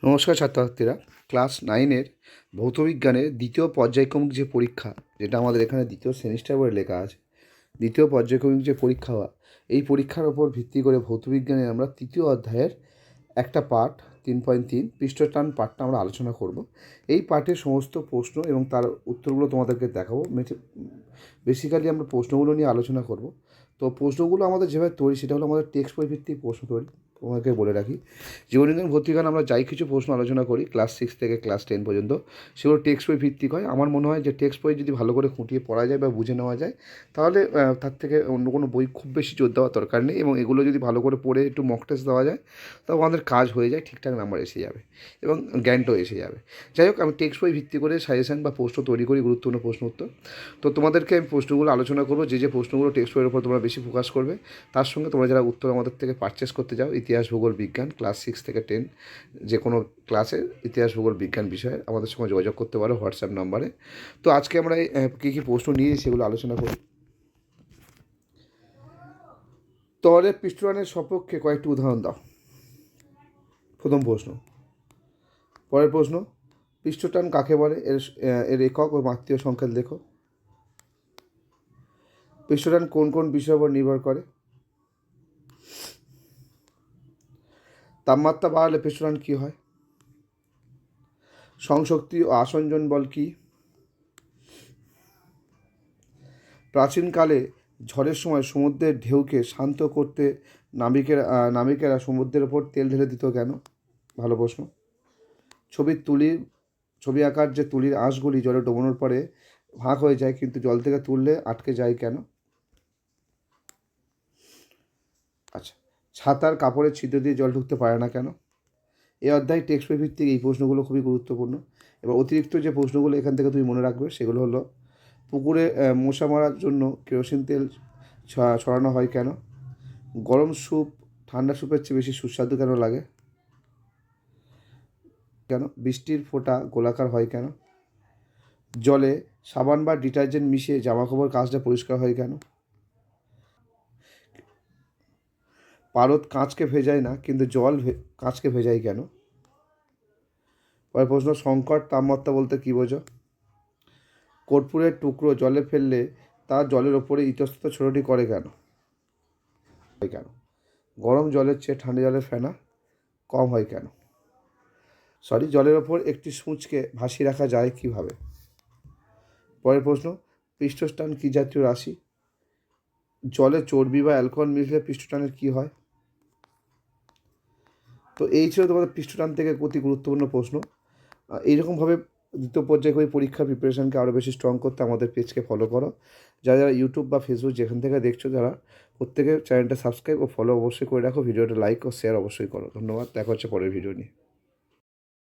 নমস্কার ছাত্রছাত্রীরা। ক্লাস 9-এর ভৌতবিজ্ঞানের দ্বিতীয় পর্যায়ক্রমিক যে পরীক্ষা, যেটা আমাদের এখানে দ্বিতীয় সেমিস্টার বলে লেখা আছে, দ্বিতীয় পর্যায়ক্রমিক যে পরীক্ষা হয়, এই পরীক্ষার ওপর ভিত্তি করে ভৌতবিজ্ঞানে আমরা তৃতীয় অধ্যায়ের একটা পার্ট 3.3 পৃষ্ঠটান পার্টটা আমরা আলোচনা করব। এই পার্টের সমস্ত প্রশ্ন এবং তার উত্তরগুলো তোমাদেরকে দেখাবো। বেসিক্যালি আমরা প্রশ্নগুলো নিয়ে আলোচনা করব। তো প্রশ্নগুলো আমাদের যেভাবে তৈরি সেটা হলো আমাদের টেক্সট বই ভিত্তিক প্রশ্ন তৈরি। তোমাকে বলে রাখি, জীবনবিজ্ঞান ভর্তিকালে আমরা যাই কিছু প্রশ্ন আলোচনা করি ক্লাস 6 থেকে ক্লাস 10 পর্যন্ত, সেগুলো টেক্সট বই ভিত্তিক হয়। আমার মনে হয় যে টেক্সট বই যদি ভালো করে খুঁটিয়ে পড়া যায় বা বুঝে নেওয়া যায়, তাহলে তার থেকে অন্য কোনো বই খুব বেশি জোর দেওয়ার দরকার নেই। এবং এগুলো যদি ভালো করে পড়ে একটু মক টেস্ট দেওয়া যায়, তবে আমাদের কাজ হয়ে যায়, ঠিকঠাক নাম্বার এসে যাবে এবং জ্ঞানটাও এসে যাবে। যাই হোক, আমি টেক্সট বই ভিত্তি করে সাজেশন বা প্রশ্ন তৈরি করি, গুরুত্বপূর্ণ প্রশ্ন উত্তর। তো তোমাদেরকে আমি প্রশ্নগুলো আলোচনা করবো, যে প্রশ্নগুলো টেক্সট বইয়ের উপর তোমরা বেশি ফোকাস করবে। তার সঙ্গে তোমরা যারা উত্তর আমাদের থেকে পারচেস করতে যাও, ইতিহাস, ভূগোল, বিজ্ঞান ক্লাস 6 থেকে 10 যে কোনো ক্লাসে ইতিহাস, ভূগোল, বিজ্ঞান বিষয়ে আমাদের সঙ্গে যোগাযোগ করতে পারো হোয়াটসঅ্যাপ নাম্বারে। তো আজকে আমরা কী কী প্রশ্ন নিয়ে সেগুলো আলোচনা করি। তলের পৃষ্ঠটানের সপক্ষে কয়েকটি উদাহরণ দাও। প্রথম প্রশ্ন। পরের প্রশ্ন, পৃষ্ঠটান কাকে বলে, এর একক ও মাত্রিয় সংকেত লেখো। পৃষ্ঠটান কোন কোন বিষয়ের উপর নির্ভর করে। তাপমাত্রা বাড়ালে পৃষ্ঠটান কী হয়। সংশক্তি ও আসঞ্জন বল কী। প্রাচীনকালে ঝড়ের সময় সমুদ্রের ঢেউকে শান্ত করতে নাবিকেরা সমুদ্রের ওপর তেল ঢেলে দিত কেন। ভালো প্রশ্ন। ছবি আঁকার যে তুলির আঁশগুলি জলে ডোবানোর পরে ভাগ হয়ে যায়, কিন্তু জল থেকে তুললে আটকে যায় কেন। আচ্ছা, ছাতার কাপড়ের ছিদ্র দিয়ে জল ঢুকতে পারে না কেন। এই অধ্যায় টেক্সট বই ভিত্তিক, এই প্রশ্নগুলো খুবই গুরুত্বপূর্ণ। এবার অতিরিক্ত যে প্রশ্নগুলো এখান থেকে তুমি মনে রাখবে সেগুলো হলো, পুকুরে মশা মারার জন্য কেরোসিন তেল ছড়ানো হয় কেন। গরম স্যুপ ঠান্ডা স্যুপের চেয়ে বেশি সুস্বাদু কেন লাগে। কেন বৃষ্টির ফোঁটা গোলাকার হয় কেন। জলে সাবান বা ডিটারজেন্ট মিশিয়ে জামাকাপড় কাচলে পরিষ্কার হয় কেন। পারদ কাঁচকে ভেজায় না, কিন্তু জল কাঁচকে ভেজায় কেন। পরের প্রশ্ন, সংকট তাপমাত্রা বলতে কী বোঝো। কর্পূরের টুকরো জলে ফেললে তা জলের ওপরে ইতস্তত ছড়াছড়ি করে কেন। গরম জলের চেয়ে ঠান্ডা জলের ফেনা কম হয় কেন। জলের ওপর একটি সূঁচকে ভাসিয়ে রাখা যায় কিভাবে। পরের প্রশ্ন, পৃষ্ঠটান কী জাতীয় রাশি। জলে চর্বি বা অ্যালকোহল মিশলে পৃষ্ঠটানের কী হয়। তো এই ছিল তোমাদের পৃষ্ঠটান থেকে অতি গুরুত্বপূর্ণ প্রশ্ন। এইরকমভাবে দ্বিতীয় পর্যায়ে পরীক্ষার প্রিপারেশানকে আরও বেশি স্ট্রং করতে আমাদের পেজকে ফলো করো। যারা যারা ইউটিউব বা ফেসবুক যেখান থেকে দেখছো, যারা প্রত্যেকে চ্যানেলটা সাবস্ক্রাইব ও ফলো অবশ্যই করে রাখো। ভিডিওটা লাইক ও শেয়ার অবশ্যই করো। ধন্যবাদ, দেখা হচ্ছে পরের ভিডিও নিয়ে।